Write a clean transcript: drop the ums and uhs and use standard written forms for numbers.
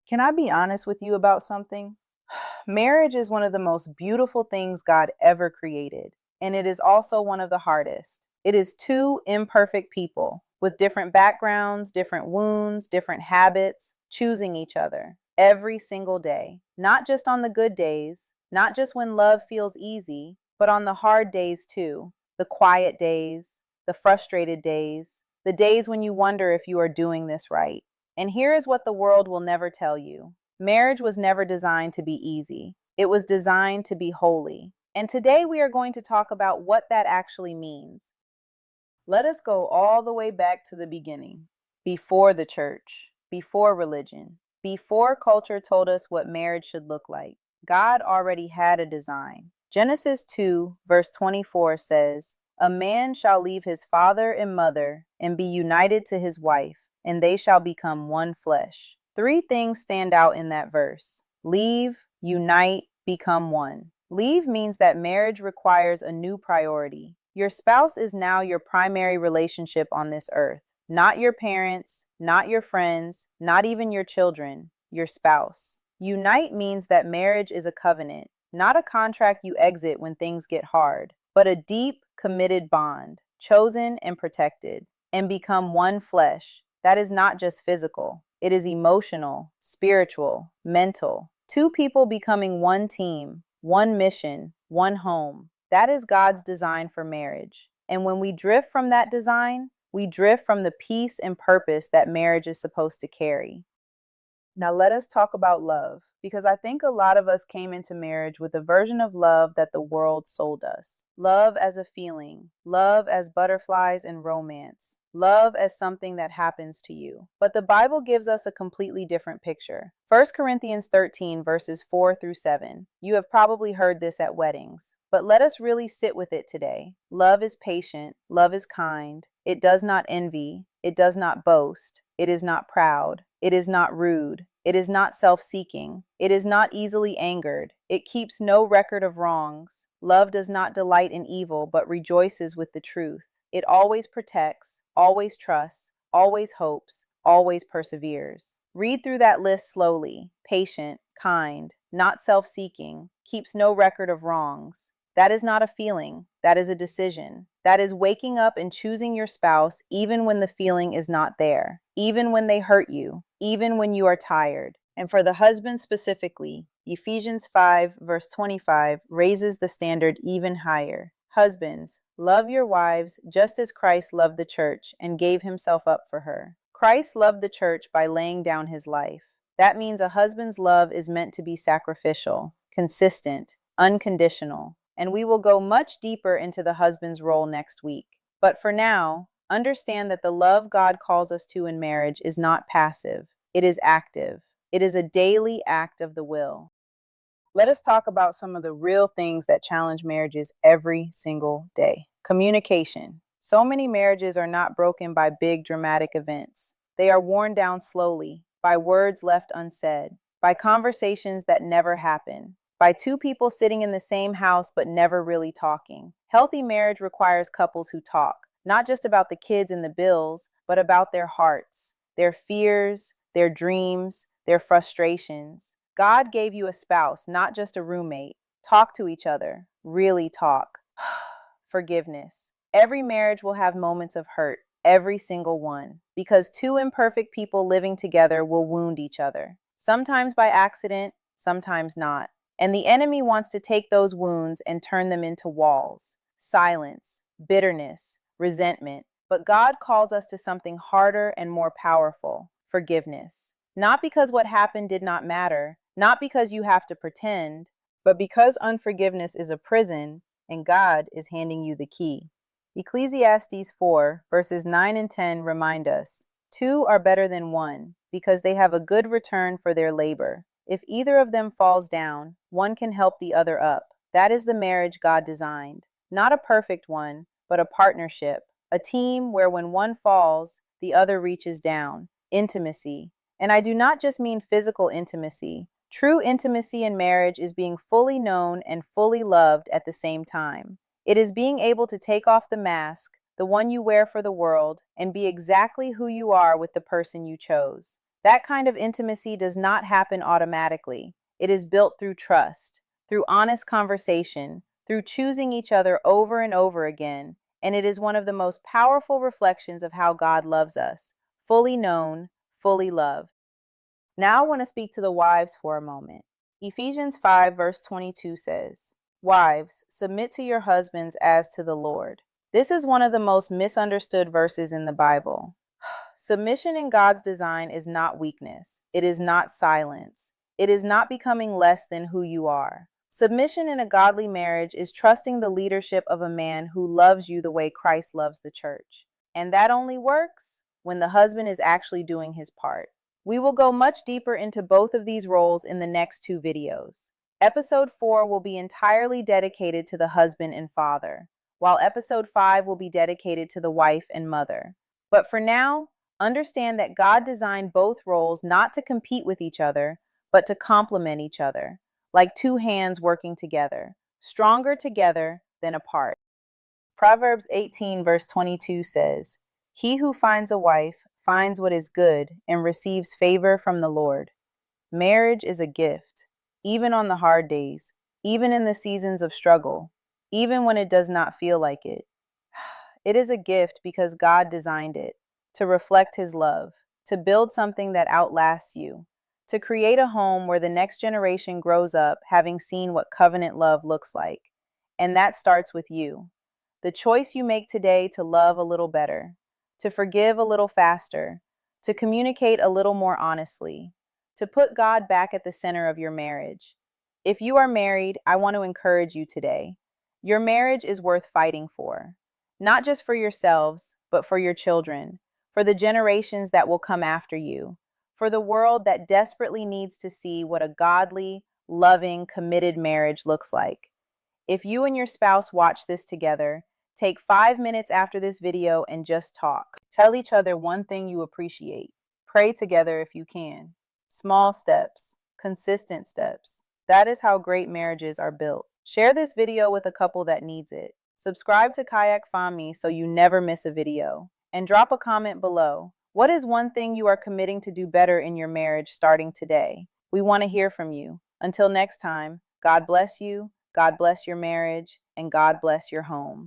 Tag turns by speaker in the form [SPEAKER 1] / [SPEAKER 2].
[SPEAKER 1] Can I be honest with you about something? Marriage is one of the most beautiful things God ever created, and it is also one of the hardest. It is two imperfect people with different backgrounds, different wounds, different habits, choosing each other every single day. Not just on the good days, not just when love feels easy, but on the hard days too. The quiet days, the frustrated days, the days when you wonder if you are doing this right. And here is what the world will never tell you. Marriage was never designed to be easy. It was designed to be holy. And today we are going to talk about what that actually means. Let us go all the way back to the beginning, before the church, before religion, before culture told us what marriage should look like. God already had a design. Genesis 2, verse 24 says, "A man shall leave his father and mother and be united to his wife, and they shall become one flesh." Three things stand out in that verse: leave, unite, become one. Leave means that marriage requires a new priority. Your spouse is now your primary relationship on this earth. Not your parents, not your friends, not even your children, your spouse. Unite means that marriage is a covenant, not a contract you exit when things get hard, but a deep, committed bond, chosen and protected. And become one flesh. That is not just physical, it is emotional, spiritual, mental. Two people becoming one team, one mission, one home. That is God's design for marriage. And when we drift from that design, we drift from the peace and purpose that marriage is supposed to carry. Now let us talk about love, because I think a lot of us came into marriage with a version of love that the world sold us. Love as a feeling, love as butterflies and romance, love as something that happens to you. But the Bible gives us a completely different picture. 1 Corinthians 13, verses 4 through 7. You have probably heard this at weddings, but let us really sit with it today. Love is patient, love is kind, it does not envy, it does not boast, it is not proud, it is not rude, it is not self-seeking, it is not easily angered, it keeps no record of wrongs. Love does not delight in evil, but rejoices with the truth. It always protects, always trusts, always hopes, always perseveres. Read through that list slowly. Patient, kind, not self-seeking, keeps no record of wrongs. That is not a feeling, that is a decision. That is waking up and choosing your spouse even when the feeling is not there, even when they hurt you, even when you are tired. And for the husband specifically, Ephesians 5, verse 25 raises the standard even higher. Husbands, love your wives just as Christ loved the church and gave himself up for her. Christ loved the church by laying down his life. That means a husband's love is meant to be sacrificial, consistent, unconditional. And we will go much deeper into the husband's role next week. But for now, understand that the love God calls us to in marriage is not passive, it is active. It is a daily act of the will. Let us talk about some of the real things that challenge marriages every single day. Communication. So many marriages are not broken by big dramatic events. They are worn down slowly, by words left unsaid, by conversations that never happen, by two people sitting in the same house but never really talking. Healthy marriage requires couples who talk, not just about the kids and the bills, but about their hearts, their fears, their dreams, their frustrations. God gave you a spouse, not just a roommate. Talk to each other. Really talk. Forgiveness. Every marriage will have moments of hurt, every single one, because two imperfect people living together will wound each other. Sometimes by accident, sometimes not. And the enemy wants to take those wounds and turn them into walls, silence, bitterness, resentment. But God calls us to something harder and more powerful: forgiveness. Not because what happened did not matter, not because you have to pretend, but because unforgiveness is a prison and God is handing you the key. Ecclesiastes 4, verses 9 and 10 remind us, two are better than one, because they have a good return for their labor. If either of them falls down, one can help the other up. That is the marriage God designed. Not a perfect one, but a partnership, a team where when one falls, the other reaches down. Intimacy. And I do not just mean physical intimacy. True intimacy in marriage is being fully known and fully loved at the same time. It is being able to take off the mask, the one you wear for the world, and be exactly who you are with the person you chose. That kind of intimacy does not happen automatically. It is built through trust, through honest conversation, through choosing each other over and over again, and it is one of the most powerful reflections of how God loves us, fully known, fully loved. Now I want to speak to the wives for a moment. Ephesians 5, verse 22 says, "Wives, submit to your husbands as to the Lord." This is one of the most misunderstood verses in the Bible. Submission in God's design is not weakness. It is not silence. It is not becoming less than who you are. Submission in a godly marriage is trusting the leadership of a man who loves you the way Christ loves the church. And that only works when the husband is actually doing his part. We will go much deeper into both of these roles in the next two videos. Episode 4 will be entirely dedicated to the husband and father, while episode 5 will be dedicated to the wife and mother. But for now, understand that God designed both roles not to compete with each other, but to complement each other, like two hands working together, stronger together than apart. Proverbs 18, verse 22 says, "He who finds a wife finds what is good and receives favor from the Lord." Marriage is a gift, even on the hard days, even in the seasons of struggle, even when it does not feel like it. It is a gift because God designed it to reflect His love, to build something that outlasts you, to create a home where the next generation grows up having seen what covenant love looks like. And that starts with you. The choice you make today to love a little better, to forgive a little faster, to communicate a little more honestly, to put God back at the center of your marriage. If you are married, I want to encourage you today. Your marriage is worth fighting for, not just for yourselves, but for your children, for the generations that will come after you, for the world that desperately needs to see what a godly, loving, committed marriage looks like. If you and your spouse watch this together, take 5 minutes after this video and just talk. Tell each other one thing you appreciate. Pray together if you can. Small steps, consistent steps. That is how great marriages are built. Share this video with a couple that needs it. Subscribe to Kayak Fanmi so you never miss a video. And drop a comment below. What is one thing you are committing to do better in your marriage starting today? We want to hear from you. Until next time, God bless you, God bless your marriage, and God bless your home.